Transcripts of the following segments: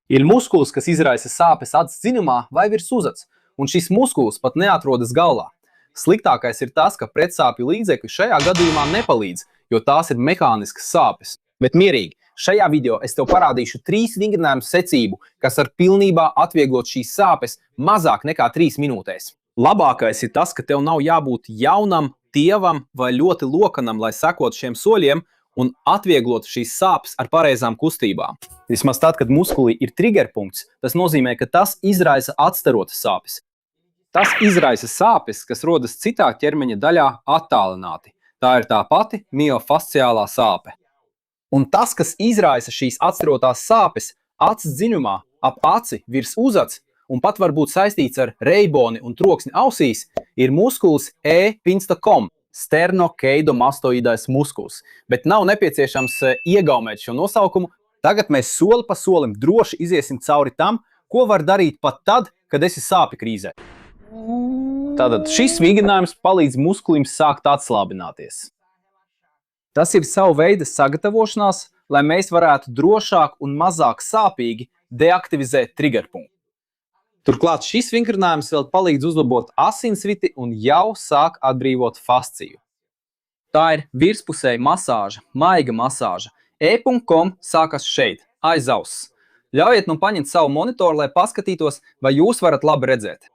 Ir muskulis, kas izraisa sāpes acis dziļumā vai virs uzads, un šis muskulis pat neatrodas galvā. Sliktākais ir tas, ka pretsāpju līdzekļi šajā gadījumā nepalīdz, jo tās ir mehāniskas sāpes. Bet mierīgi, šajā video es tev parādīšu 3 vingrinājumu secību, kas var pilnībā atvieglot šīs sāpes mazāk nekā 3 minūtēs. Labākais ir tas, ka tev nav jābūt jaunam, tievam vai ļoti lokanam, lai sekot šiem soļiem un atvieglot šīs sāpes ar pareizām kustībām. Vismaz tad, kad muskulī ir triggerpunkts, tas nozīmē, ka tas izraisa atstarotas sāpes. Tas izraisa sāpes, kas rodas citā ķermeņa daļā attālināti. Tā ir tā pati miofasciālā sāpe. Un tas, kas izraisa šīs atstarotās sāpes acis dziļumā, ap aci, virs uzads, un pat var būt saistīts ar reiboni un troksni ausīs, ir muskulis E-pinstacom, sternokeidomastoidais muskulis. Bet nav nepieciešams iegaumēt šo nosaukumu. Tagad mēs soli pa solim droši iziesim cauri tam, ko var darīt pat tad, kad esi sāpju krīzē. Tātad šis vingrinājums palīdz muskulim sākt atslābināties. Tas ir savu veidu sagatavošanās, lai mēs varētu drošāk un mazāk sāpīgi deaktivizēt triggerpunktu. Turklāt šis vingrinājums vēl palīdz uzlabot asinsriti un jau sāk atbrīvot fasciju. Tā ir virspusēja masāža, maiga masāža. E.com sākas šeit, aiz auss. Ļaujiet nu paņemt savu monitoru, lai paskatītos, vai jūs varat labi redzēt.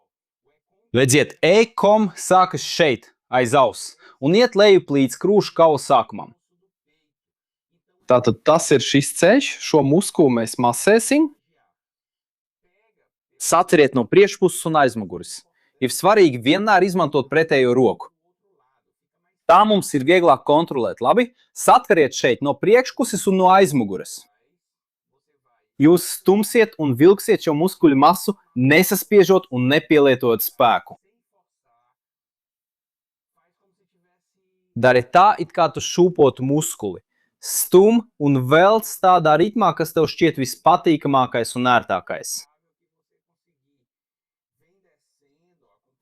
Redziet, E.com sākas šeit, aiz auss, un iet lejup līdz krūšu kaula sākumam. Tātad tas ir šis ceļš, šo muskuli mēs masēsim. Saturiet no priekšpuses un aizmuguras. Ir svarīgi vienmēr izmantot pretējo roku. Tā mums ir vieglāk kontrolēt, labi? Satveriet šeit no priekšpuses un no aizmuguras. Jūs stumsiet un vilksiet šo muskuļu masu, nesaspiežot un nepielietojot spēku. Dari tā, it kā tu šūpotu muskuli. Stum un velc tādā ritmā, kas tev šķiet vispatīkamākais un ērtākais.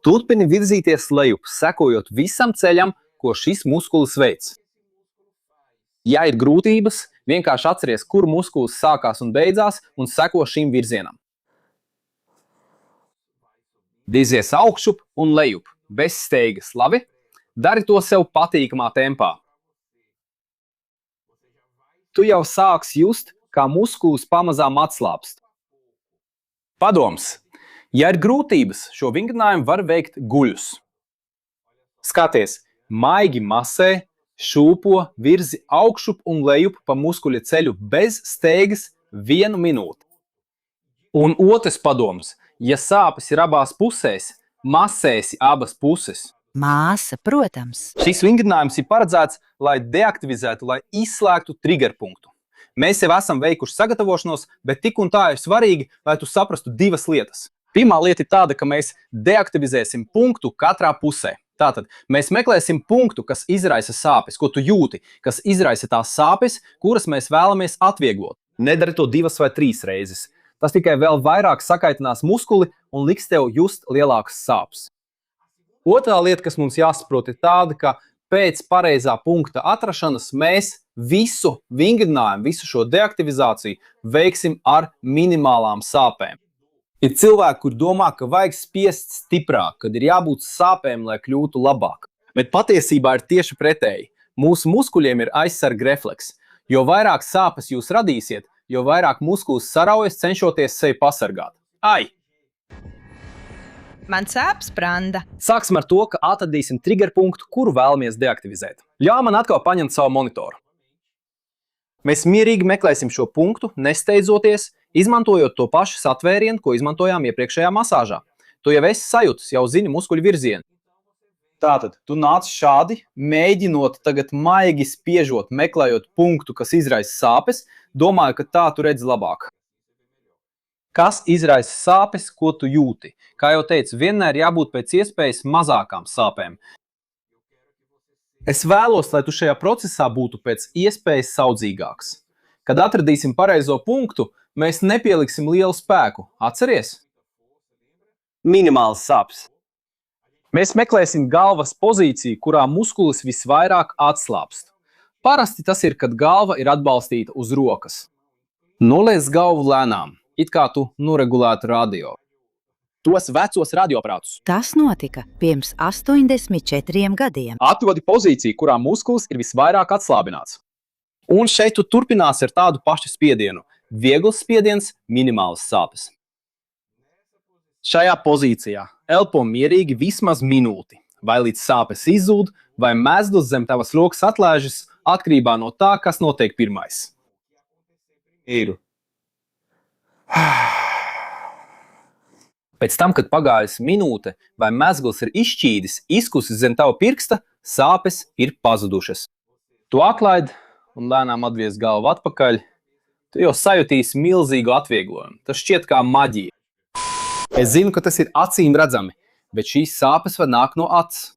Turpini virzīties lejup, sekojot visam ceļam, ko šis muskulis veic. Ja ir grūtības, vienkārši atceries, kur muskulis sākās un beidzās, un seko šim virzienam. Dirzies augšup un lejup, bez steigas, labi? Dari to sev patīkamā tempā. Tu jau sāksi just, kā muskulis pamazām atslābst. Padoms! Ja ir grūtības, šo vingrinājumu var veikt guļus. Skaties, maigi masē, šūpo, virzi augšup un lejup pa muskuļa ceļu bez steigas 1 minūti. Un otrs padoms, ja sāpes ir abās pusēs, masēsi abas puses. Māsa, protams. Šis vingrinājums ir paredzēts, lai deaktivizētu, lai izslēgtu triggerpunktu. Mēs jau esam veikuši sagatavošanos, bet tik un tā ir svarīgi, lai tu saprastu 2 lietas. Pirmā lieta ir tāda, ka mēs deaktivizēsim punktu katrā pusē. Tātad mēs meklēsim punktu, kas izraisa sāpes, ko tu jūti, kas izraisa tās sāpes, kuras mēs vēlamies atvieglot. Nedari to 2 vai 3 reizes. Tas tikai vēl vairāk sakaitinās muskuli un liks tev just lielākas sāpes. Otrā lieta, kas mums jāsaprot, ir tāda, ka pēc pareizā punkta atrašanas mēs visu vingrinājumu, visu šo deaktivizāciju veiksim ar minimālām sāpēm. Ir cilvēki, kur domā, ka vajag spiest stiprāk, kad ir jābūt sāpēm, lai kļūtu labāk. Bet patiesībā ir tieši pretēji. Mūsu muskuļiem ir aizsarga refleks. Jo vairāk sāpes jūs radīsiet, jo vairāk muskulis saraujas, cenšoties sevi pasargāt. Ai! Man sāp spranda. Sāksim ar to, ka atradīsim triggerpunktu, kuru vēlamies deaktivizēt. Ļauj man atkal paņemt savu monitoru. Mēs mierīgi meklēsim šo punktu, nesteidzoties, izmantojot to pašu satvērienu, ko izmantojām iepriekšējā masāžā. Tu jau esi sajūtis, jau zini muskuļu virzienu. Tātad, tu nāc šādi, mēģinot tagad maigi spiežot, meklējot punktu, kas izraisa sāpes, domāju, ka tā tu redzi labāk. Kas izraisa sāpes, ko tu jūti? Kā jau teicu, vienmēr jābūt pēc iespējas mazākām sāpēm. Es vēlos, lai tu šajā procesā būtu pēc iespējas saudzīgāks. Kad atradīsim pareizo punktu, mēs nepieliksim lielu spēku. Atceries? Minimāls sāpes. Mēs meklēsim galvas pozīciju, kurā muskulis visvairāk atslābst. Parasti tas ir, kad galva ir atbalstīta uz rokas. Noliec galvu lēnām. it kā tu noregulētu radio. Tos vecos radioaparātus. Tas notika pirms 84 gadiem. Atrodi pozīciju, kurā muskulis ir visvairāk atslābināts. Un šeit tu turpināsi ar tādu pašu spiedienu. Viegls spiediens, minimāls sāpes. Šajā pozīcijā elpo mierīgi vismaz minūti, vai līdz sāpes izzūd, vai mēsls zem tavas rokas atlēžas, atkarībā no tā, kas notiek pirmais. Ir. Pēc tam, kad pagājusi minūte vai mēsls ir izšķīdis, izkusis zem tava pirksta, sāpes ir pazudušas. Tu atlaidi un lēnām atvies galvu atpakaļ. Tu jau sajutīsi milzīgu atvieglojumu. Tas šķiet kā maģija. Es zinu, ka tas ir acīm redzami, bet šīs sāpes var nākt no acs.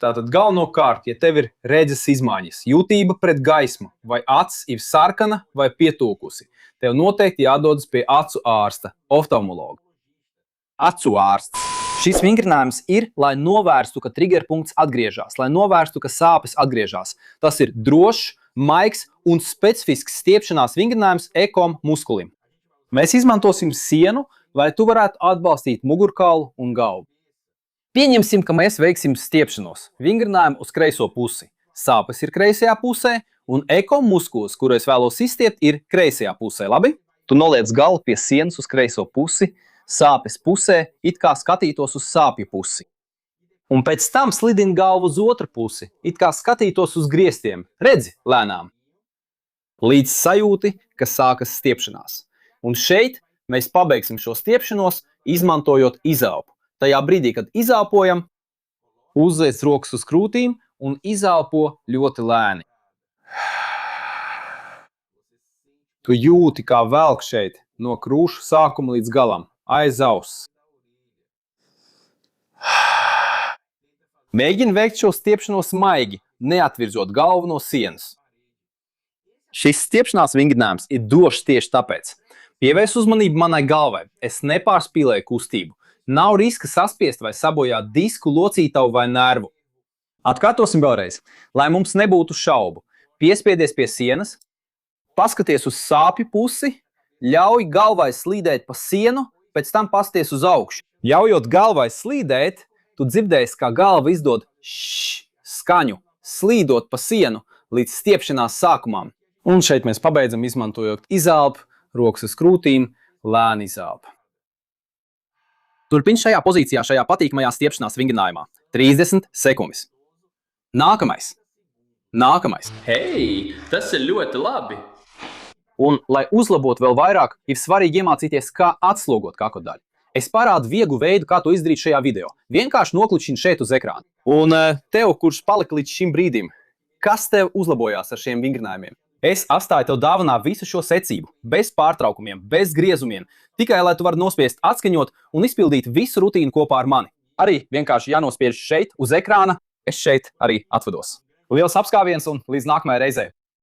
Tātad galvenokārt, ja tev ir redzes izmaiņas, jūtība pret gaismu, vai acs ir sarkana vai pietūkusi, tev noteikti jādodas pie acu ārsta, oftalmologa. Acu ārsts. Šis vingrinājums ir, lai novērstu, ka triggerpunkts atgriežas, lai novērstu, ka sāpes atgriežas. Tas ir drošs, maigs un specifisks stiepšanās vingrinājums ekom muskulim. Mēs izmantosim sienu, lai tu varētu atbalstīt mugurkaulu un galvu. Pieņemsim, ka mēs veiksim stiepšanos, vingrinājumu uz kreiso pusi. Sāpes ir kreisajā pusē, un ekom muskulis, kuru es vēlos izstiept, ir kreisajā pusē. Labi? Tu noliec galvu pie sienas uz kreiso pusi, sāpes pusē, it kā skatītos uz sāpju pusi. Un pēc tam slidini galvu uz otru pusi, it kā skatītos uz griestiem. Redzi, lēnām. Līdz sajūti, ka sākas stiepšanās. Un šeit mēs pabeigsim šo stiepšanos, izmantojot izelpu. Tajā brīdī, kad izelpojam, uzliec rokas uz krūtīm un izelpo ļoti lēni. Tu jūti, kā velk šeit no krūšu sākuma līdz galam, aiz auss. Mēģini veikt šo stiepšanos maigi, neatvirzot galvu no sienas. Šis stiepšanās vingrinājums ir drošs tieši tāpēc. Pievērs uzmanību manai galvai, es nepārspīlēju kustību. Nav riska saspiest vai sabojāt disku, locītavu vai nervu. Atkārtosim vēlreiz, lai mums nebūtu šaubu. Piespiedies pie sienas, paskaties uz sāpju pusi, ļauj galvai slīdēt pa sienu, pēc tam pasties uz augšu. Ļaujot galvai slīdēt, tu dzirdēsi, kā galva izdod skaņu, slīdot pa sienu līdz stiepšanās sākumam. Un šeit mēs pabeidzam izmantojot izelpu, rokas uz krūtīm, lēni izelpu. Turpin šajā pozīcijā, šajā patīkamajā stiepšanās vingrinājumā. 30 sekundes. Nākamais. Hei, tas ir ļoti labi! Un, lai uzlabotu vēl vairāk, ir svarīgi iemācīties, kā atslogot kaklu daļu. Es parādu vieglu veidu, kā to izdarīt šajā video. Vienkārši nokličini šeit uz ekrāna. Un tev, kurš palika līdz šim brīdim, kas tev uzlabojās ar šiem vingrinājumiem? Es atstāju tev dāvanā visu šo secību, bez pārtraukumiem, bez griezumiem, tikai lai tu vari nospiest atskaņot un izpildīt visu rutīnu kopā ar mani. Arī vienkārši jānospiež šeit uz ekrāna, es šeit arī atvados. Liels apskāviens un līdz nākamajai reizei!